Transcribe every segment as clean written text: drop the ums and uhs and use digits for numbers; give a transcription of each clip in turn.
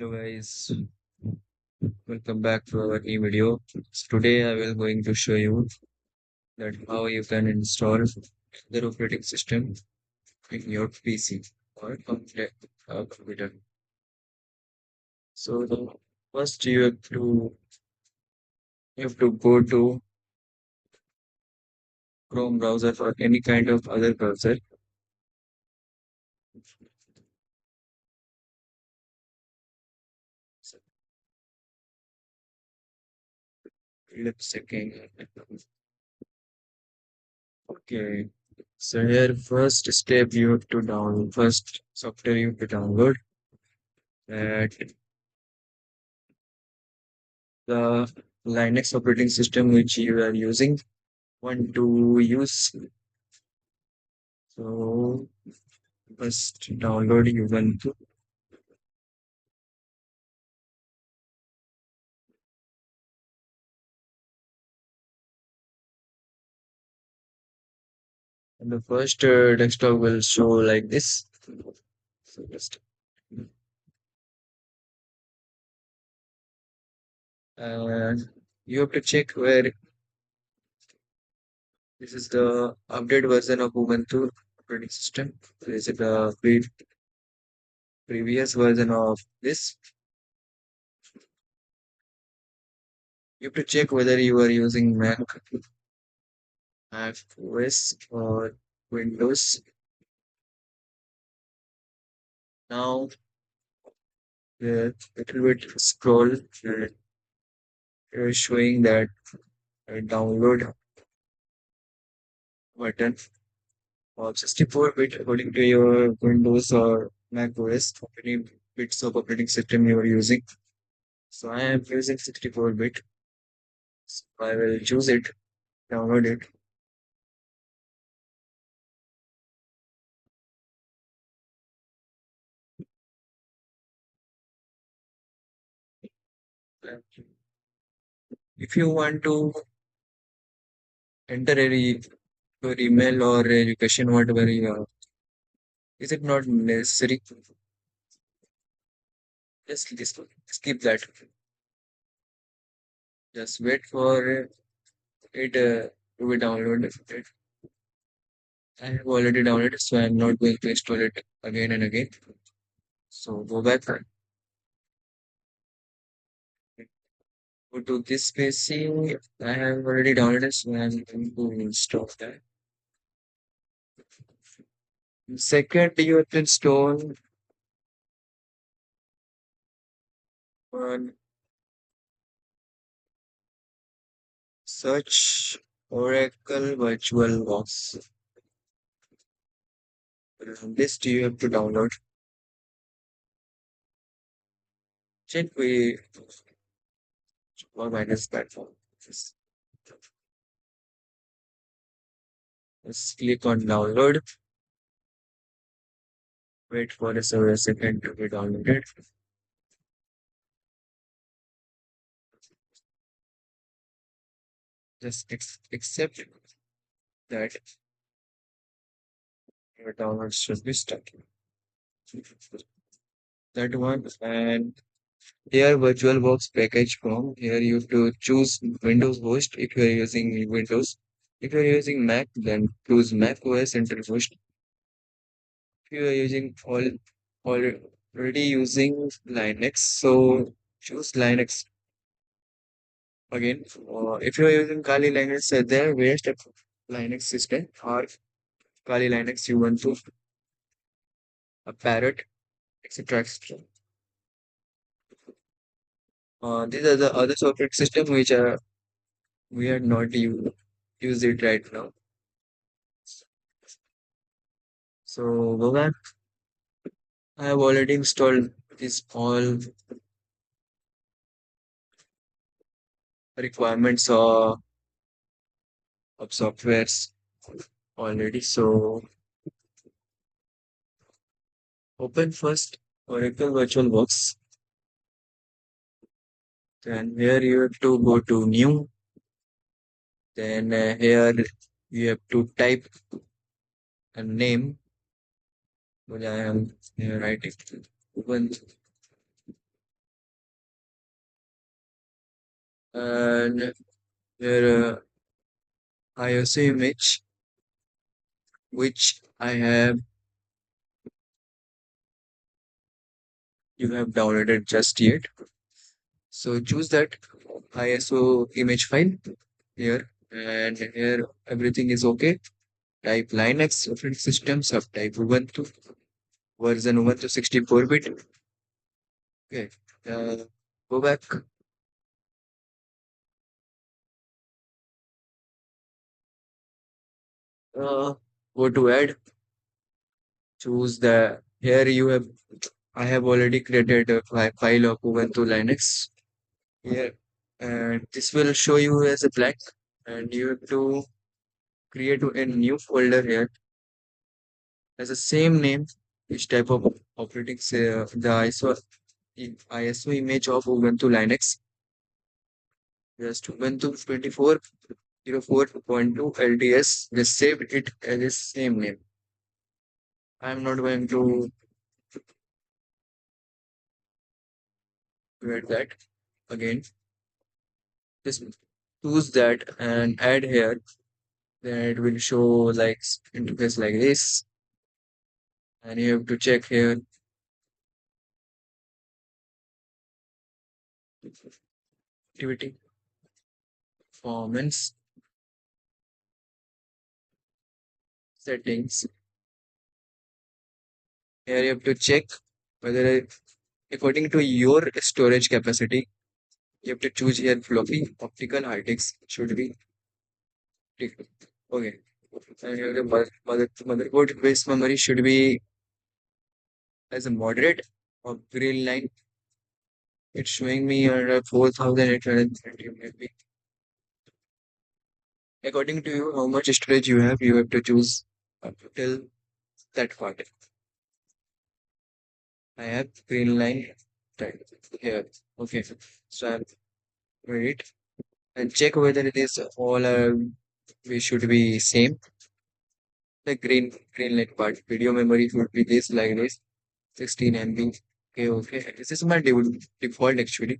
Hello guys, welcome back to our new video. Today I will going to show you that how you can install the operating system in your PC or computer. So first you have to go to Chrome browser or any kind of other browser. So, let's checking. Okay. So here first step you have to download first software you have to download that the Linux operating system which you are using want to use. So first download Ubuntu. And the first desktop will show like this. So just and you have to check where this is the update version of Ubuntu operating system. So is it the previous version of this? You have to check whether you are using Mac OS or Windows. Now the little bit scroll showing that download button of 64-bit according to your Windows or Mac OS, how many bits of operating system you are using. So I am using 64-bit. So I will choose it, download it. If you want to enter your email or education, whatever you are, is it not necessary? Just skip that. Just wait for it to be downloaded. I have already downloaded, so I'm not going to install it again and again. So go back, go to this PC. I have already downloaded, so I'm going to install that. Second, you have to install one search Oracle VirtualBox. This you have to download. Check we or minus platform. Just just click on download. Wait for a second to be downloaded. Just accept that your download should be stuck. That one and here VirtualBox package from here you have to choose Windows host if you are using Windows. If you are using Mac, then choose Mac OS Enter host. If you are already using Linux, so choose Linux again. If you are using Kali Linux, there various types of Linux system or Kali Linux you want to a Parrot, etc. etc. These are the other operating system which are we are not use it right now. So go back. I have already installed this all requirements of softwares already. So open first Oracle VirtualBox. Then here you have to go to new. Then here you have to type a name. Which I am here writing. Ubuntu And here ISO image which I have you have downloaded just yet. So choose that ISO image file here, and here everything is okay. Type Linux operating system, subtype Ubuntu, version Ubuntu 64-bit. Okay, uh, go back, uh, go to add, choose the, here you have, I have already created a file of Ubuntu Linux here, and this will show you as a blank, and you have to create a new folder here as the same name, each type of operating, say, the ISO image of Ubuntu Linux, just Ubuntu 24.04.2 LTS, just save it as the same name. I'm not going to create that again. Just choose that and add here. Then it will show like interface like this, and you have to check here activity, performance, settings. Here you have to check whether according to your storage capacity, you have to choose here floppy, optical, hard disk should be optical. Okay. And here the motherboard base memory should be as a moderate or green line. It's showing me around 4,820 maybe. According to you, how much storage you have to choose till that part. I have green line type here. Okay. So I'm wait and check whether it is all we should be same. The green light part. Video memory should be this like this. 16 MB. Okay, okay. This is my default actually.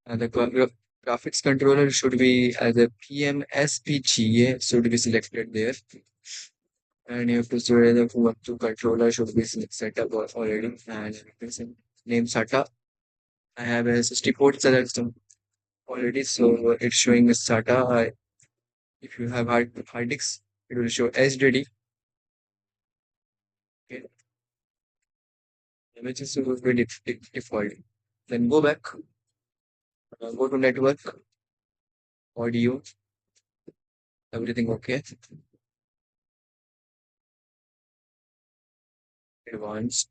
And the graphics controller should be as a PMSPGA should be selected there. And you have to say the Ubuntu controller should be set up already. And name SATA. I have a 64 selection already, so it's showing a SATA. If you have hard disk, it will show HDD. Okay, images will be default. Then go back, go to network, audio, everything okay. Advanced.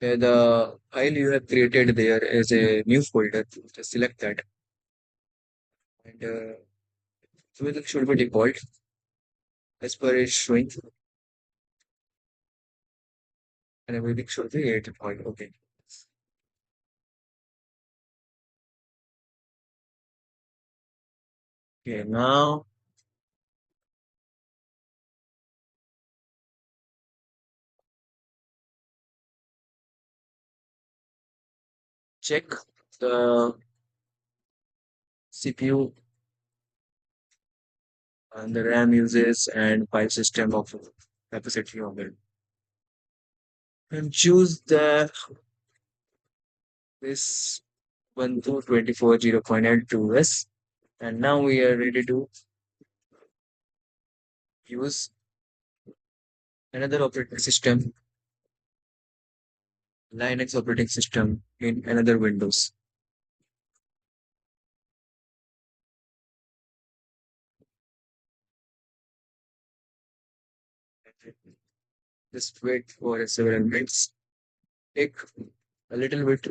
The file you have created there is a new folder. Just select that, and everything should be default as per it's showing, and everything should be default. Okay. Okay. Now check the CPU and the RAM uses and file system of capacity of it. And choose the this 1224.0.L2S. And now we are ready to use another operating system, Linux operating system in another Windows. Just wait for several minutes. Take a little bit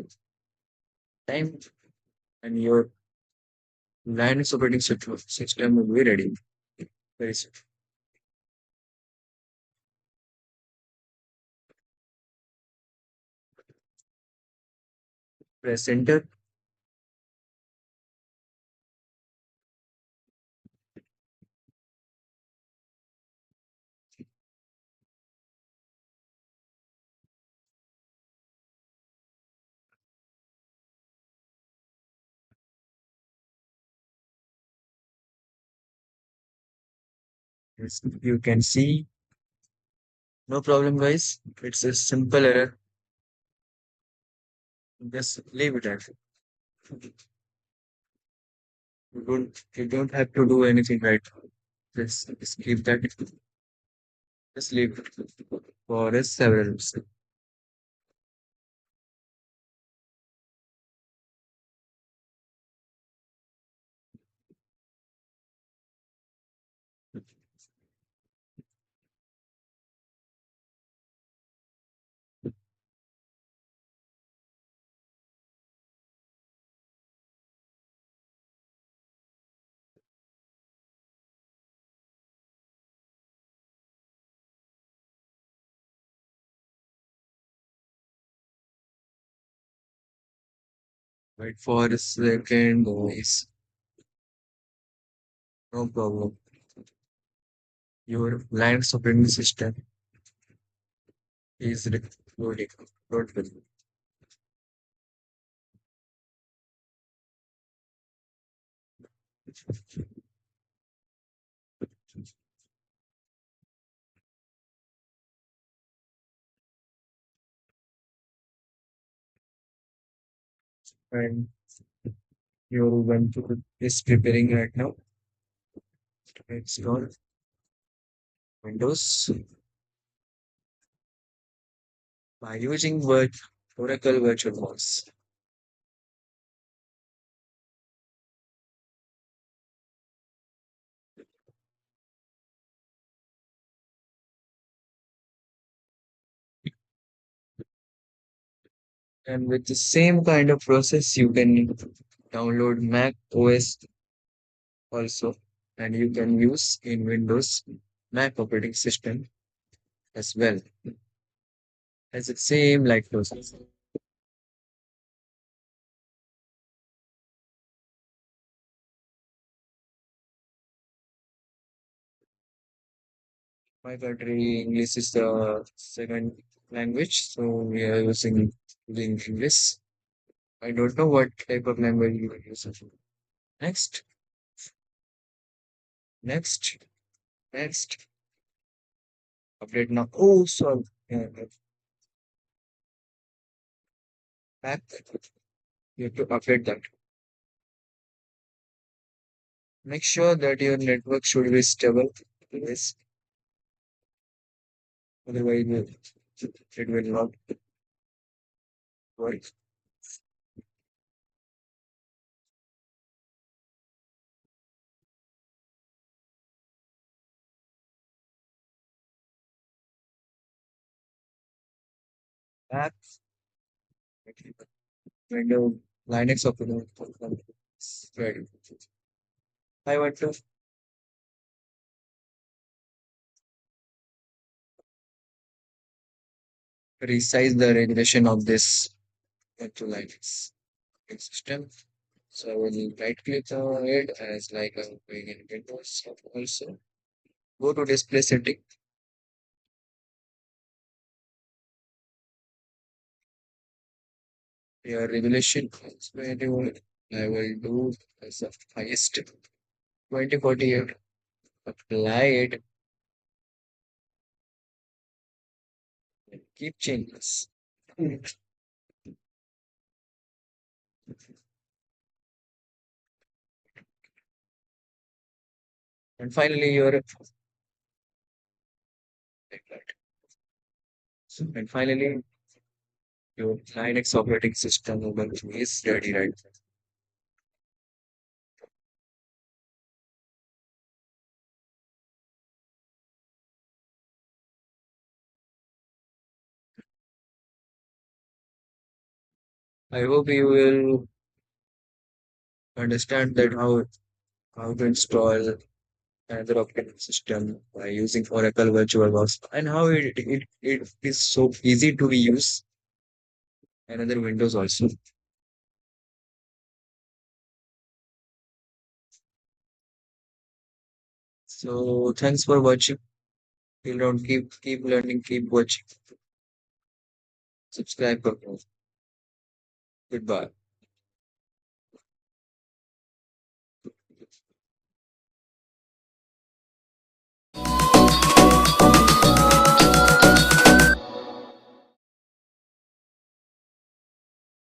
time and your Linux operating system will be ready very soon. Press enter. Yes, you can see, no problem, guys. It's a simple error. Just leave it at it. You don't have to do anything right. Just keep that. Just leave it for a several minutes. Wait for a second, guys. No problem. Your Linux operating system is loading. Don't worry. And your Ubuntu is preparing right now. Install Windows by using Oracle VirtualBox. And with the same kind of process, you can download Mac OS also, and you can use in Windows Mac operating system as well. As the same like process. My country English is the second language, so we are using English. I don't know what type of language you are using. Next, next, next. Update now. Oh, sorry. Back. You have to update that. Make sure that your network should be stable. Yes, otherwise it will not work. Back. Window Linux operating system is ready. I want to resize the regulation of this into Linux system. So I will right click on it as like I'm doing in Windows also. Go to display setting. Your regulation is variable. I will do as of highest 2048. Apply it. Keep changes. And finally, and finally, your Linux operating system Ubuntu is ready right now. I hope you will understand that how to install another operating system by using Oracle VirtualBox and how it is so easy to use another Windows also. So thanks for watching. Till don't keep learning, keep watching. Subscribe for more. Goodbye.